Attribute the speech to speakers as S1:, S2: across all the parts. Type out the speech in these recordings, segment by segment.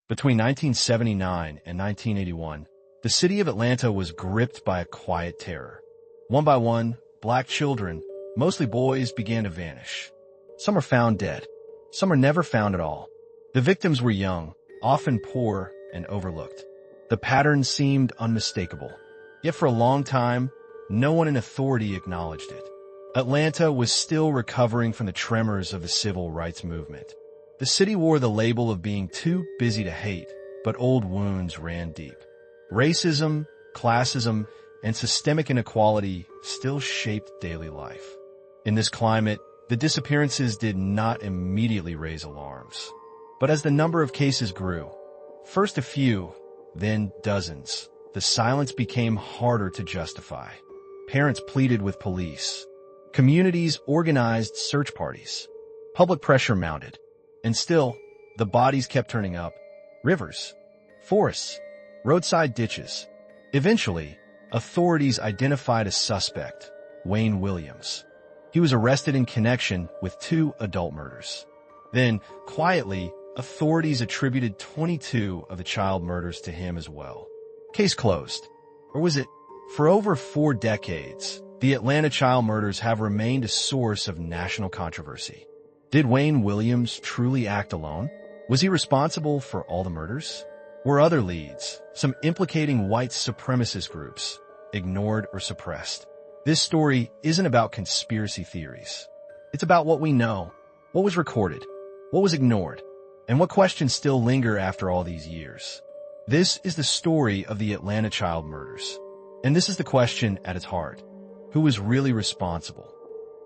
S1: Between 1979 and 1981, the city of Atlanta was gripped by a quiet terror. One by one, black children, mostly boys, began to vanish. Some are found dead. Some are never found at all. The victims were young, often poor, and overlooked. The pattern seemed unmistakable. Yet for a long time, no one in authority acknowledged it. Atlanta was still recovering from the tremors of the civil rights movement. The city wore the label of being too busy to hate, but old wounds ran deep. Racism, classism, and systemic inequality still shaped daily life. In this climate, the disappearances did not immediately raise alarms. But as the number of cases grew, first a few, then dozens, the silence became harder to justify. Parents pleaded with police. Communities organized search parties. Public pressure mounted. And still, the bodies kept turning up. Rivers, forests, roadside ditches. Eventually, authorities identified a suspect, Wayne Williams. He was arrested in connection with 2 adult murders. Then, quietly, authorities attributed 22 of the child murders to him as well. Case closed. Or was it? For over 4 decades, the Atlanta child murders have remained a source of national controversy. Did Wayne Williams truly act alone? Was he responsible for all the murders? Were other leads, some implicating white supremacist groups, ignored or suppressed? This story isn't about conspiracy theories. It's about what we know, what was recorded, what was ignored, and what questions still linger after all these years. This is the story of the Atlanta child murders. And this is the question at its heart. Who was really responsible?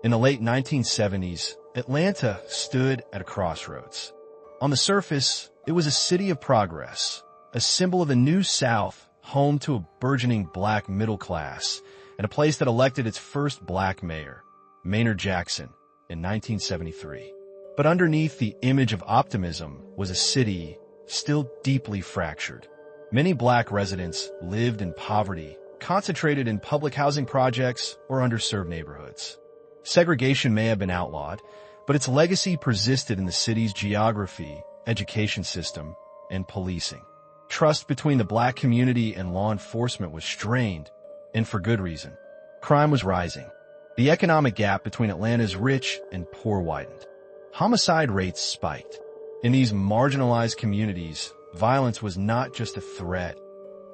S1: In the late 1970s, Atlanta stood at a crossroads. On the surface, it was a city of progress, a symbol of the New South, home to a burgeoning black middle class, and a place that elected its first black mayor, Maynard Jackson, in 1973. But underneath the image of optimism was a city still deeply fractured. Many black residents lived in poverty, concentrated in public housing projects or underserved neighborhoods. Segregation may have been outlawed, but its legacy persisted in the city's geography, education system, and policing. Trust between the black community and law enforcement was strained, and for good reason. Crime was rising. The economic gap between Atlanta's rich and poor widened. Homicide rates spiked. In these marginalized communities, violence was not just a threat,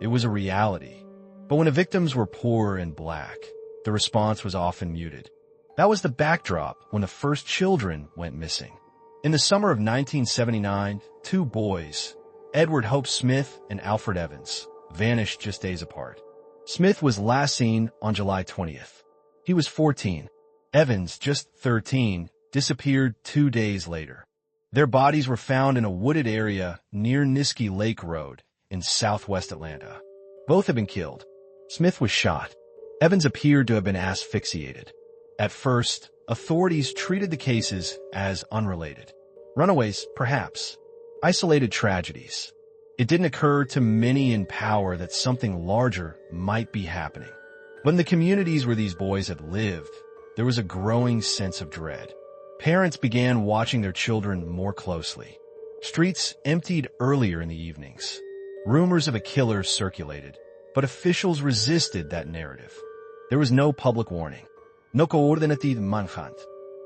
S1: it was a reality. But when the victims were poor and black, the response was often muted. That was the backdrop when the first children went missing. In the summer of 1979, 2 boys, Edward Hope Smith and Alfred Evans, vanished just days apart. Smith was last seen on July 20th. He was 14. Evans, just 13, disappeared 2 days later. Their bodies were found in a wooded area near Niskey Lake Road in southwest Atlanta. Both had been killed. Smith was shot. Evans appeared to have been asphyxiated. At first, authorities treated the cases as unrelated. Runaways, perhaps. Isolated tragedies. It didn't occur to many in power that something larger might be happening. But in the communities where these boys had lived, there was a growing sense of dread. Parents began watching their children more closely. Streets emptied earlier in the evenings. Rumors of a killer circulated, but officials resisted that narrative. There was no public warning. No coordinated manhunt.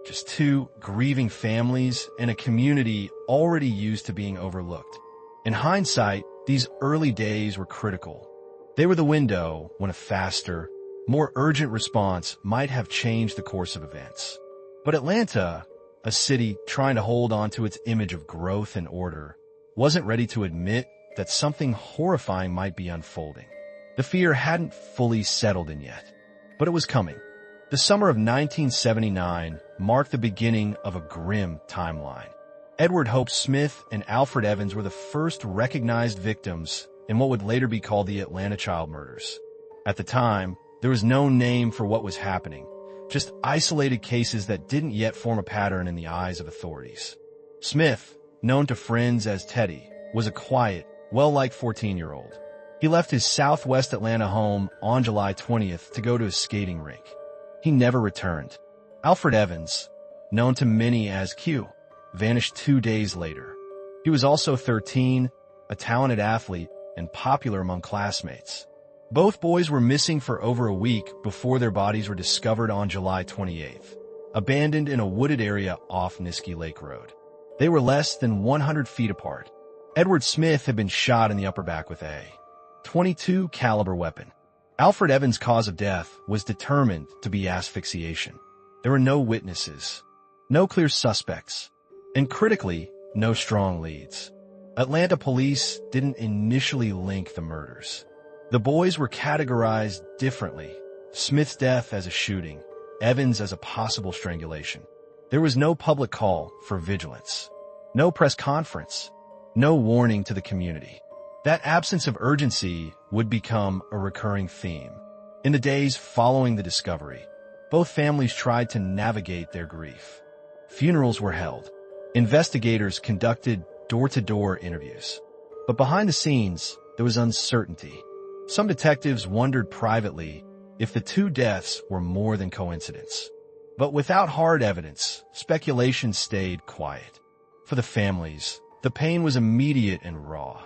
S1: Just 2 grieving families and a community already used to being overlooked. In hindsight, these early days were critical. They were the window when a faster, more urgent response might have changed the course of events. But Atlanta, a city trying to hold on to its image of growth and order, wasn't ready to admit that something horrifying might be unfolding. The fear hadn't fully settled in yet, but it was coming. The summer of 1979 marked the beginning of a grim timeline. Edward Hope Smith and Alfred Evans were the first recognized victims in what would later be called the Atlanta child murders. At the time, there was no name for what was happening, just isolated cases that didn't yet form a pattern in the eyes of authorities. Smith, known to friends as Teddy, was a quiet, well-liked 14-year-old. He left his southwest Atlanta home on July 20th to go to a skating rink. He never returned. Alfred Evans, known to many as Q, vanished 2 days later. He was also 13, a talented athlete and popular among classmates. Both boys were missing for over a week before their bodies were discovered on July 28th, abandoned in a wooded area off Niski Lake Road. They were less than 100 feet apart. Edward Smith had been shot in the upper back with a .22 caliber weapon. Alfred Evans' cause of death was determined to be asphyxiation. There were no witnesses, no clear suspects, and critically, no strong leads. Atlanta police didn't initially link the murders. The boys were categorized differently. Smith's death as a shooting, Evans as a possible strangulation. There was no public call for vigilance, no press conference, no warning to the community. That absence of urgency would become a recurring theme. In the days following the discovery, both families tried to navigate their grief. Funerals were held. Investigators conducted door-to-door interviews. But behind the scenes, there was uncertainty. Some detectives wondered privately if the two deaths were more than coincidence. But without hard evidence, speculation stayed quiet. For the families, the pain was immediate and raw.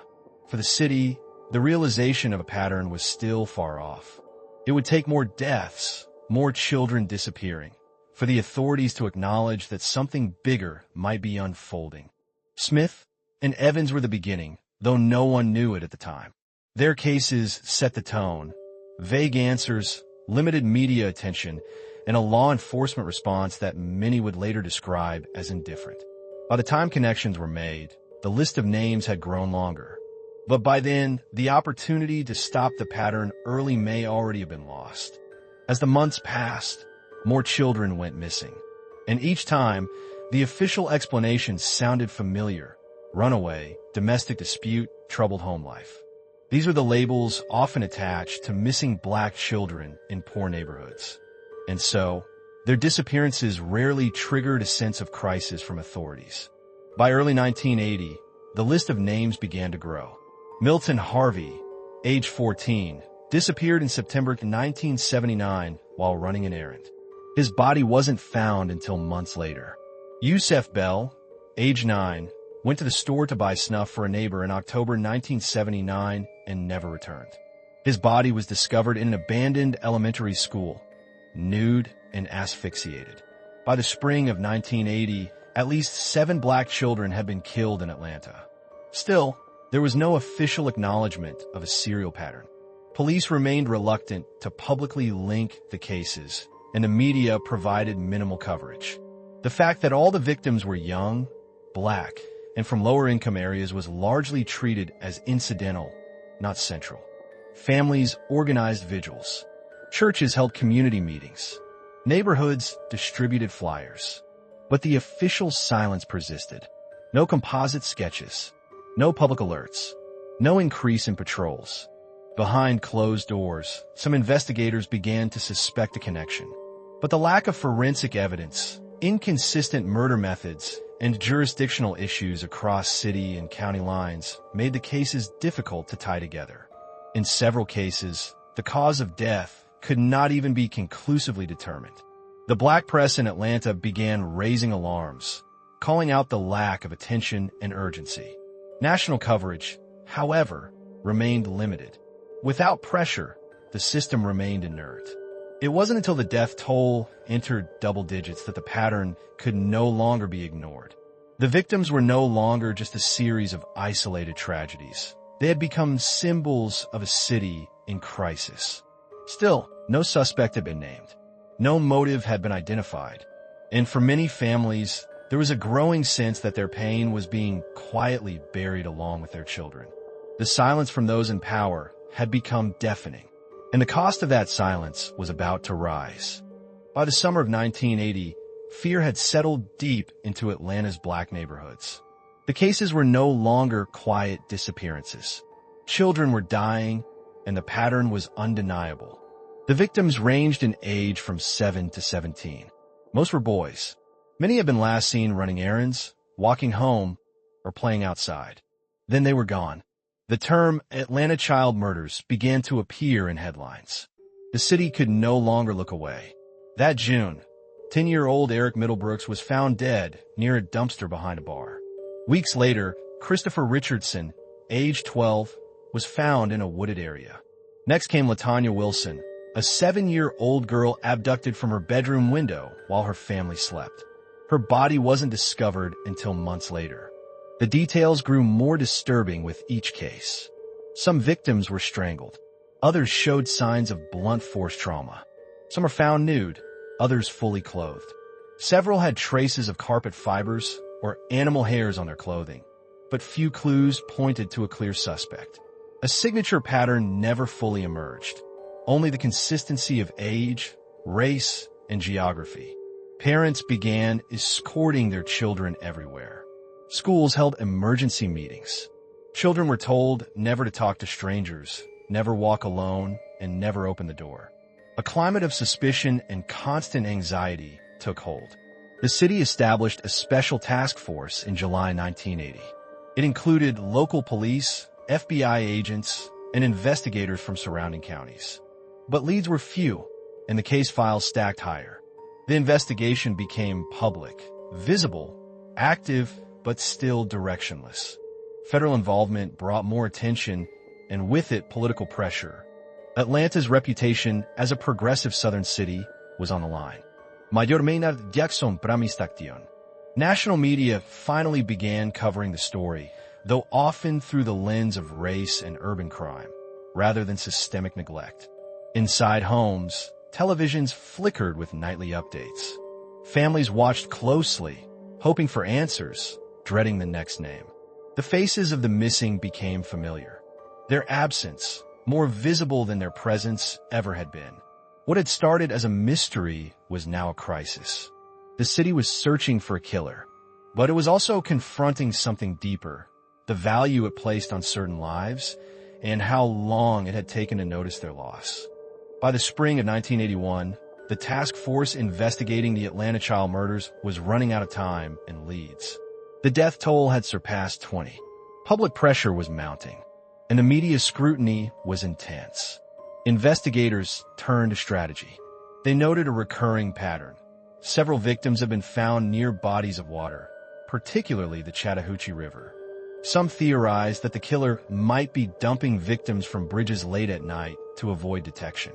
S1: For the city, the realization of a pattern was still far off. It would take more deaths, more children disappearing, for the authorities to acknowledge that something bigger might be unfolding. Smith and Evans were the beginning, though no one knew it at the time. Their cases set the tone. Vague answers, limited media attention, and a law enforcement response that many would later describe as indifferent. By the time connections were made, the list of names had grown longer. But by then, the opportunity to stop the pattern early may already have been lost. As the months passed, more children went missing. And each time, the official explanation sounded familiar. Runaway, domestic dispute, troubled home life. These were the labels often attached to missing black children in poor neighborhoods. And so, their disappearances rarely triggered a sense of crisis from authorities. By early 1980, the list of names began to grow. Milton Harvey, age 14, disappeared in September 1979 while running an errand. His body wasn't found until months later. Yusef Bell, age 9, went to the store to buy snuff for a neighbor in October 1979 and never returned. His body was discovered in an abandoned elementary school, nude and asphyxiated. By the spring of 1980, at least 7 black children had been killed in Atlanta. Still, there was no official acknowledgement of a serial pattern. Police remained reluctant to publicly link the cases, and the media provided minimal coverage. The fact that all the victims were young, black, and from lower-income areas was largely treated as incidental, not central. Families organized vigils. Churches held community meetings. Neighborhoods distributed flyers. But the official silence persisted. No composite sketches. No public alerts. No increase in patrols. Behind closed doors, some investigators began to suspect a connection. But the lack of forensic evidence, inconsistent murder methods, and jurisdictional issues across city and county lines made the cases difficult to tie together. In several cases, the cause of death could not even be conclusively determined. The black press in Atlanta began raising alarms, calling out the lack of attention and urgency. National coverage, however, remained limited. Without pressure, the system remained inert. It wasn't until the death toll entered double digits that the pattern could no longer be ignored. The victims were no longer just a series of isolated tragedies. They had become symbols of a city in crisis. Still, no suspect had been named. No motive had been identified. And for many families, there was a growing sense that their pain was being quietly buried along with their children. The silence from those in power had become deafening, and the cost of that silence was about to rise. By the summer of 1980, fear had settled deep into Atlanta's black neighborhoods. The cases were no longer quiet disappearances. Children were dying, and the pattern was undeniable. The victims ranged in age from 7 to 17. Most were boys. Many had been last seen running errands, walking home, or playing outside. Then they were gone. The term Atlanta child murders began to appear in headlines. The city could no longer look away. That June, 10-year-old Eric Middlebrooks was found dead near a dumpster behind a bar. Weeks later, Christopher Richardson, age 12, was found in a wooded area. Next came LaTanya Wilson, a 7-year-old girl abducted from her bedroom window while her family slept. Her body wasn't discovered until months later. The details grew more disturbing with each case. Some victims were strangled. Others showed signs of blunt force trauma. Some were found nude, others fully clothed. Several had traces of carpet fibers or animal hairs on their clothing, but few clues pointed to a clear suspect. A signature pattern never fully emerged, only the consistency of age, race, and geography. Parents began escorting their children everywhere. Schools held emergency meetings. Children were told never to talk to strangers, never walk alone, and never open the door. A climate of suspicion and constant anxiety took hold. The city established a special task force in July 1980. It included local police, FBI agents, and investigators from surrounding counties. But leads were few, and the case files stacked higher. The investigation became public, visible, active, but still directionless. Federal involvement brought more attention, and with it, political pressure. Atlanta's reputation as a progressive southern city was on the line. Mayormente Jackson Pramistaktion. National media finally began covering the story, though often through the lens of race and urban crime, rather than systemic neglect. Inside homes, televisions flickered with nightly updates. Families watched closely, hoping for answers, dreading the next name. The faces of the missing became familiar. Their absence, more visible than their presence ever had been. What had started as a mystery was now a crisis. The city was searching for a killer, but it was also confronting something deeper, the value it placed on certain lives, and how long it had taken to notice their loss. By the spring of 1981, the task force investigating the Atlanta child murders was running out of time and leads. The death toll had surpassed 20. Public pressure was mounting, and the media scrutiny was intense. Investigators turned to strategy. They noted a recurring pattern. Several victims have been found near bodies of water, particularly the Chattahoochee River. Some theorized that the killer might be dumping victims from bridges late at night to avoid detection.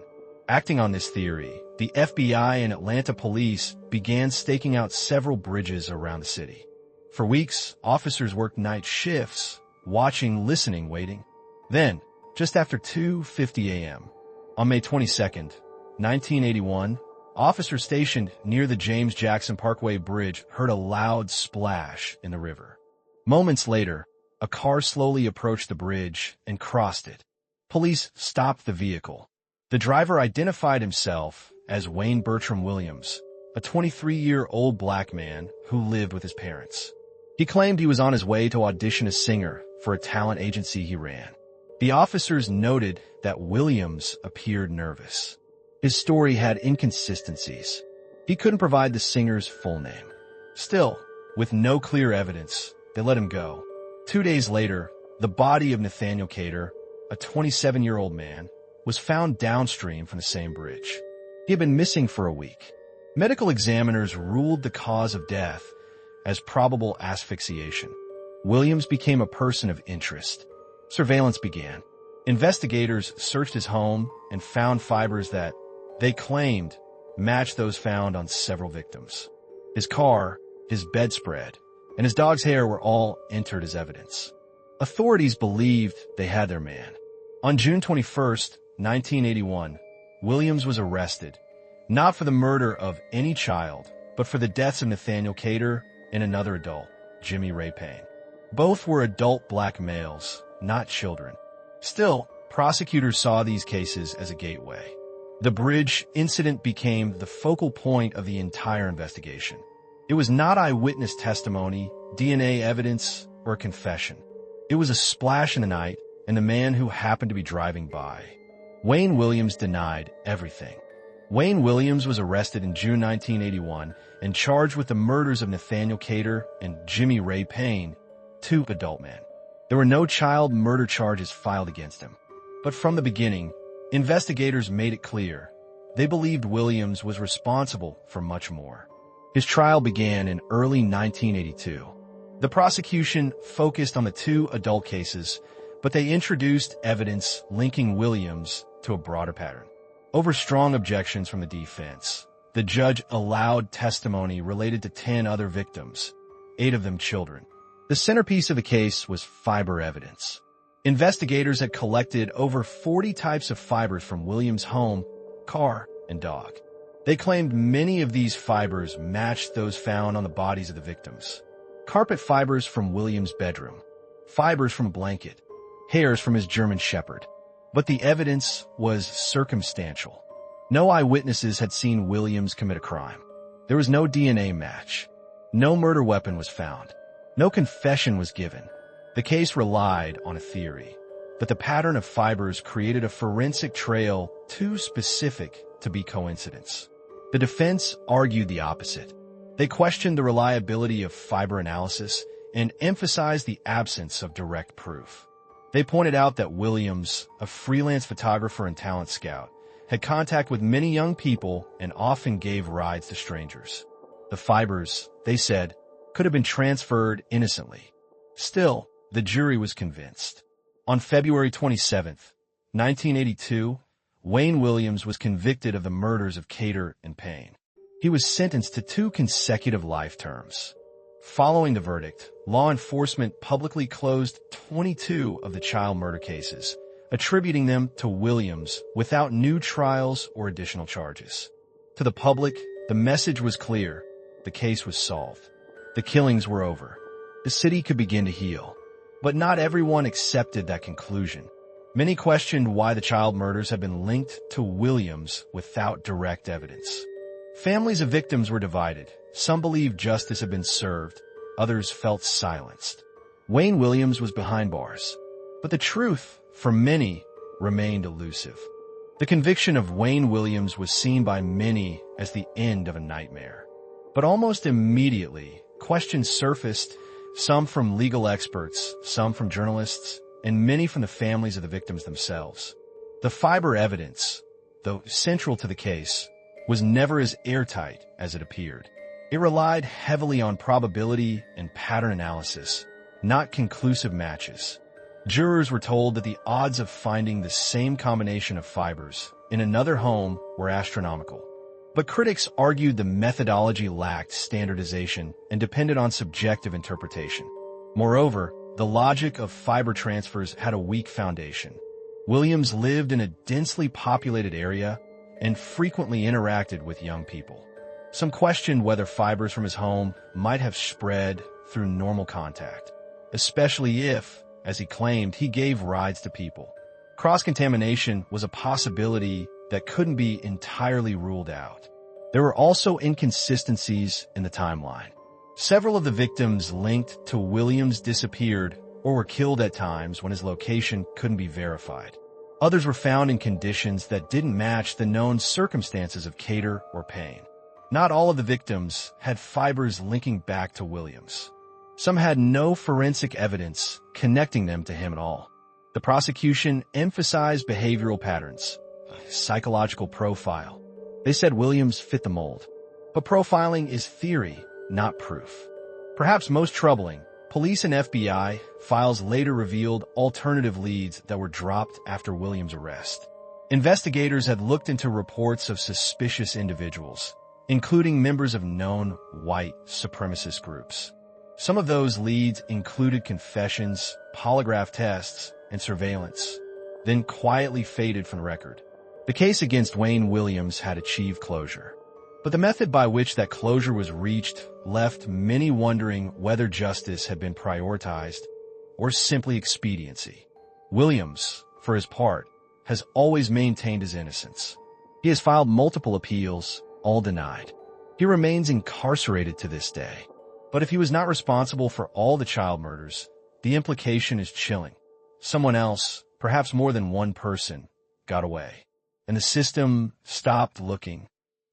S1: Acting on this theory, the FBI and Atlanta police began staking out several bridges around the city. For weeks, officers worked night shifts, watching, listening, waiting. Then, just after 2:50 a.m., on May 22, 1981, officers stationed near the James Jackson Parkway Bridge heard a loud splash in the river. Moments later, a car slowly approached the bridge and crossed it. Police stopped the vehicle. The driver identified himself as Wayne Bertram Williams, a 23-year-old black man who lived with his parents. He claimed he was on his way to audition as singer for a talent agency he ran. The officers noted that Williams appeared nervous. His story had inconsistencies. He couldn't provide the singer's full name. Still, with no clear evidence, they let him go. 2 days later, the body of Nathaniel Cater, a 27-year-old man, was found downstream from the same bridge. He had been missing for a week. Medical examiners ruled the cause of death as probable asphyxiation. Williams became a person of interest. Surveillance began. Investigators searched his home and found fibers that, they claimed, matched those found on several victims. His car, his bedspread, and his dog's hair were all entered as evidence. Authorities believed they had their man. On June 21, 1981, Williams was arrested, not for the murder of any child, but for the deaths of Nathaniel Cater and another adult, Jimmy Ray Payne. Both were adult black males, not children. Still, prosecutors saw these cases as a gateway. The bridge incident became the focal point of the entire investigation. It was not eyewitness testimony, DNA evidence, or a confession. It was a splash in the night and the man who happened to be driving by. Wayne Williams denied everything. Wayne Williams was arrested in June 1981 and charged with the murders of Nathaniel Cater and Jimmy Ray Payne, 2 adult men. There were no child murder charges filed against him. But from the beginning, investigators made it clear they believed Williams was responsible for much more. His trial began in early 1982. The prosecution focused on the 2 adult cases, but they introduced evidence linking Williams to a broader pattern. Over strong objections from the defense, the judge allowed testimony related to 10 other victims, 8 of them children. The centerpiece of the case was fiber evidence. Investigators had collected over 40 types of fibers from Williams' home, car, and dog. They claimed many of these fibers matched those found on the bodies of the victims. Carpet fibers from Williams' bedroom, fibers from a blanket, hairs from his German Shepherd. But the evidence was circumstantial. No eyewitnesses had seen Williams commit a crime. There was no DNA match. No murder weapon was found. No confession was given. The case relied on a theory, but the pattern of fibers created a forensic trail too specific to be coincidence. The defense argued the opposite. They questioned the reliability of fiber analysis and emphasized the absence of direct proof. They pointed out that Williams, a freelance photographer and talent scout, had contact with many young people and often gave rides to strangers. The fibers, they said, could have been transferred innocently. Still, the jury was convinced. On February 27, 1982, Wayne Williams was convicted of the murders of Cater and Payne. He was sentenced to 2 consecutive life terms. Following the verdict, law enforcement publicly closed 22 of the child murder cases, attributing them to Williams without new trials or additional charges. To the public, the message was clear. The case was solved. The killings were over. The city could begin to heal. But not everyone accepted that conclusion. Many questioned why the child murders had been linked to Williams without direct evidence. Families of victims were divided. Some believed justice had been served. Others felt silenced. Wayne Williams was behind bars. But the truth, for many, remained elusive. The conviction of Wayne Williams was seen by many as the end of a nightmare. But almost immediately, questions surfaced, some from legal experts, some from journalists, and many from the families of the victims themselves. The fiber evidence, though central to the case, was never as airtight as it appeared. It relied heavily on probability and pattern analysis, not conclusive matches. Jurors were told that the odds of finding the same combination of fibers in another home were astronomical. But critics argued the methodology lacked standardization and depended on subjective interpretation. Moreover, the logic of fiber transfers had a weak foundation. Williams lived in a densely populated area and frequently interacted with young people. Some questioned whether fibers from his home might have spread through normal contact, especially if, as he claimed, he gave rides to people. Cross-contamination was a possibility that couldn't be entirely ruled out. There were also inconsistencies in the timeline. Several of the victims linked to Williams disappeared or were killed at times when his location couldn't be verified. Others were found in conditions that didn't match the known circumstances of Cater or Payne. Not all of the victims had fibers linking back to Williams. Some had no forensic evidence connecting them to him at all. The prosecution emphasized behavioral patterns, a psychological profile. They said Williams fit the mold. But profiling is theory, not proof. Perhaps most troubling, police and FBI files later revealed alternative leads that were dropped after Williams' arrest. Investigators had looked into reports of suspicious individuals, including members of known white supremacist groups. Some of those leads included confessions, polygraph tests, and surveillance, then quietly faded from the record. The case against Wayne Williams had achieved closure. But the method by which that closure was reached left many wondering whether justice had been prioritized or simply expediency. Williams, for his part, has always maintained his innocence. He has filed multiple appeals, all denied. He remains incarcerated to this day. But if he was not responsible for all the child murders, the implication is chilling. Someone else, perhaps more than one person, got away. And the system stopped looking.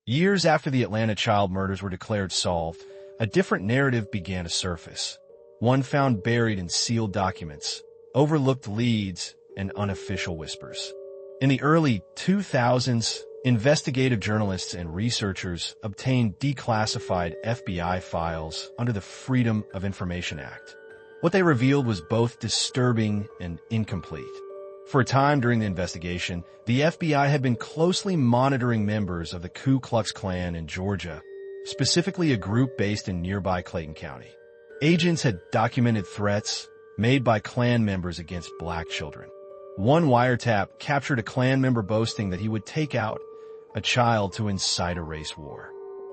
S1: Years after the Atlanta child murders were declared solved, a different narrative began to surface. One found buried in sealed documents, overlooked leads, and unofficial whispers. In the early 2000s, investigative journalists and researchers obtained declassified FBI files under the Freedom of Information Act. What they revealed was both disturbing and incomplete. For a time during the investigation, the FBI had been closely monitoring members of the Ku Klux Klan in Georgia, specifically a group based in nearby Clayton County. Agents had documented threats made by Klan members against black children. One wiretap captured a Klan member boasting that he would take out a child to incite a race war.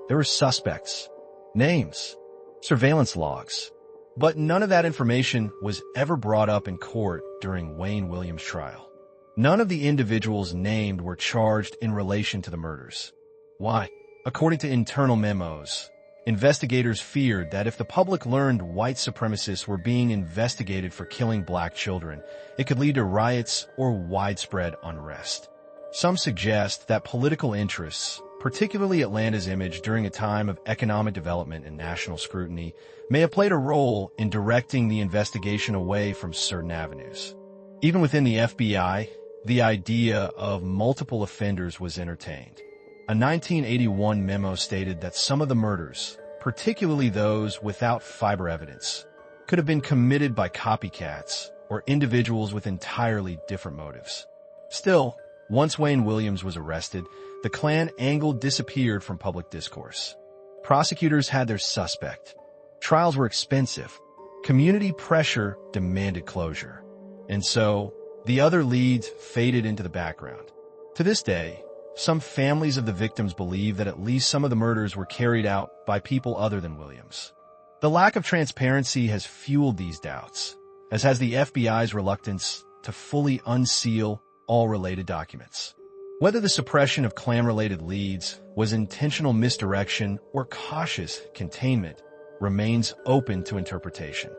S1: There were suspects, names, surveillance logs, but none of that information was ever brought up in court during Wayne Williams' trial. None of the individuals named were charged in relation to the murders. Why? According to internal memos, investigators feared that if the public learned white supremacists were being investigated for killing black children, it could lead to riots or widespread unrest. Some suggest that political interests, particularly Atlanta's image during a time of economic development and national scrutiny, may have played a role in directing the investigation away from certain avenues. Even within the FBI, the idea of multiple offenders was entertained. A 1981 memo stated that some of the murders, particularly those without fiber evidence, could have been committed by copycats or individuals with entirely different motives. Still, once Wayne Williams was arrested, the Klan angle disappeared from public discourse. Prosecutors had their suspect. Trials were expensive. Community pressure demanded closure. And so, the other leads faded into the background. To this day, some families of the victims believe that at least some of the murders were carried out by people other than Williams. The lack of transparency has fueled these doubts, as has the FBI's reluctance to fully unseal all related documents. Whether the suppression of Klan-related leads was intentional misdirection or cautious containment remains open to interpretation.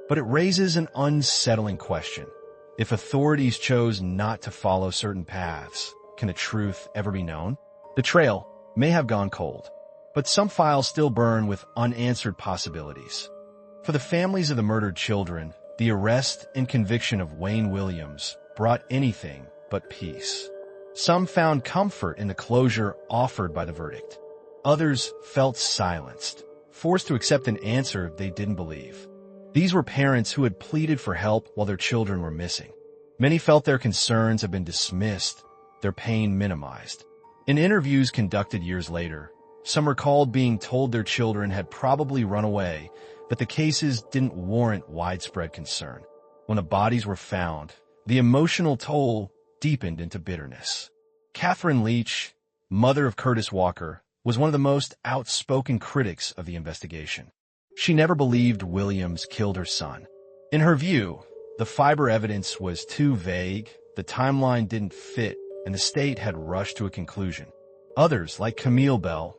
S1: But it raises an unsettling question. If authorities chose not to follow certain paths, can the truth ever be known? The trail may have gone cold, but some files still burn with unanswered possibilities. For the families of the murdered children, the arrest and conviction of Wayne Williams brought anything but peace. Some found comfort in the closure offered by the verdict. Others felt silenced, forced to accept an answer they didn't believe. These were parents who had pleaded for help while their children were missing. Many felt their concerns had been dismissed, their pain minimized. In interviews conducted years later, some recalled being told their children had probably run away, but the cases didn't warrant widespread concern. When the bodies were found, the emotional toll deepened into bitterness. Catherine Leach, mother of Curtis Walker, was one of the most outspoken critics of the investigation. She never believed Williams killed her son. In her view, the fiber evidence was too vague, the timeline didn't fit, and the state had rushed to a conclusion. Others, like Camille Bell,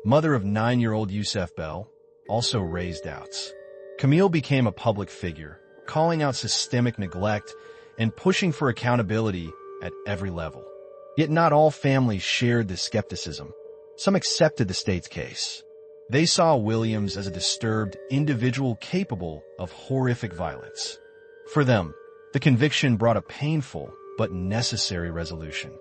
S1: mother of 9-year-old Yusef Bell, also raised doubts. Camille became a public figure, calling out systemic neglect and pushing for accountability at every level. Yet not all families shared this skepticism. Some accepted the state's case. They saw Williams as a disturbed individual capable of horrific violence. For them, the conviction brought a painful but necessary resolution.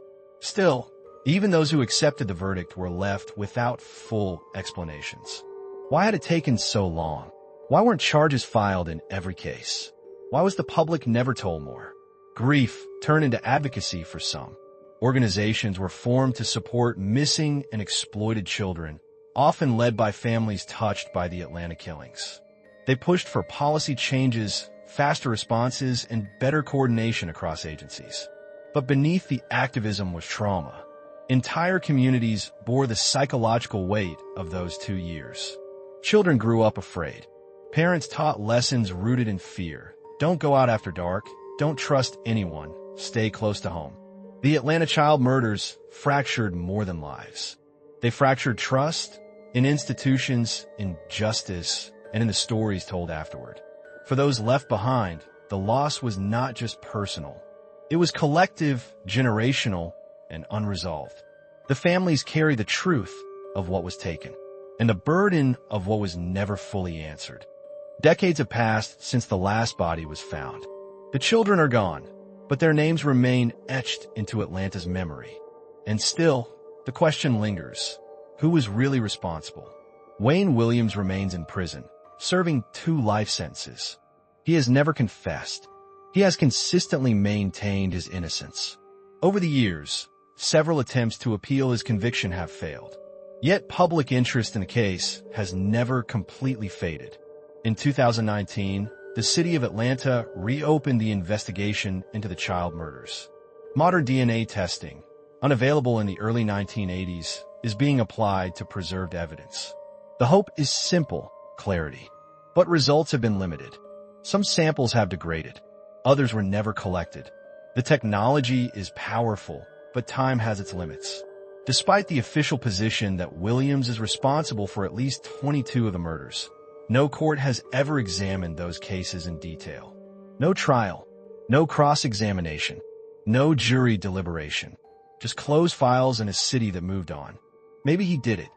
S1: Still, even those who accepted the verdict were left without full explanations. Why had it taken so long? Why weren't charges filed in every case? Why was the public never told more? Grief turned into advocacy for some. Organizations were formed to support missing and exploited children, often led by families touched by the Atlanta killings. They pushed for policy changes, faster responses, and better coordination across agencies. But beneath the activism was trauma. Entire communities bore the psychological weight of those 2 years. Children grew up afraid. Parents taught lessons rooted in fear. Don't go out after dark. Don't trust anyone. Stay close to home. The Atlanta child murders fractured more than lives. They fractured trust in institutions, in justice, and in the stories told afterward. For those left behind, the loss was not just personal. It was collective, generational, and unresolved. The families carry the truth of what was taken and the burden of what was never fully answered. Decades have passed since the last body was found. The children are gone, but their names remain etched into Atlanta's memory. And still, the question lingers. Who was really responsible? Wayne Williams remains in prison, serving 2 life sentences. He has never confessed. He has consistently maintained his innocence. Over the years, several attempts to appeal his conviction have failed. Yet public interest in the case has never completely faded. In 2019, the city of Atlanta reopened the investigation into the child murders. Modern DNA testing, unavailable in the early 1980s, is being applied to preserved evidence. The hope is simple: clarity. But results have been limited. Some samples have degraded. Others were never collected. The technology is powerful, but time has its limits. Despite the official position that Williams is responsible for at least 22 of the murders, no court has ever examined those cases in detail. No trial, no cross-examination, no jury deliberation. Just closed files in a city that moved on. Maybe he did it.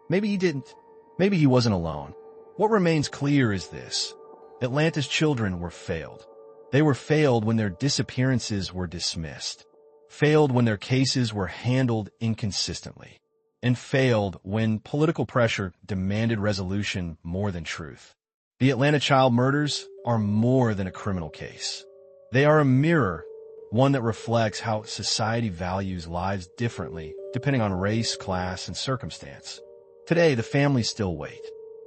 S1: Maybe he didn't. Maybe he wasn't alone. What remains clear is this: Atlanta's children were failed. They were failed when their disappearances were dismissed, failed when their cases were handled inconsistently, and failed when political pressure demanded resolution more than truth. The Atlanta child murders are more than a criminal case. They are a mirror, one that reflects how society values lives differently depending on race, class, and circumstance. Today, the families still wait.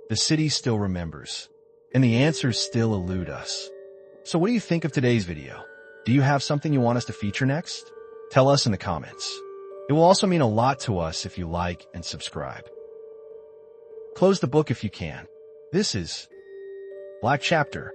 S1: The city still remembers. And the answers still elude us. So what do you think of today's video? Do you have something you want us to feature next? Tell us in the comments. It will also mean a lot to us if you like and subscribe. Close the book if you can. This is Black Chapter.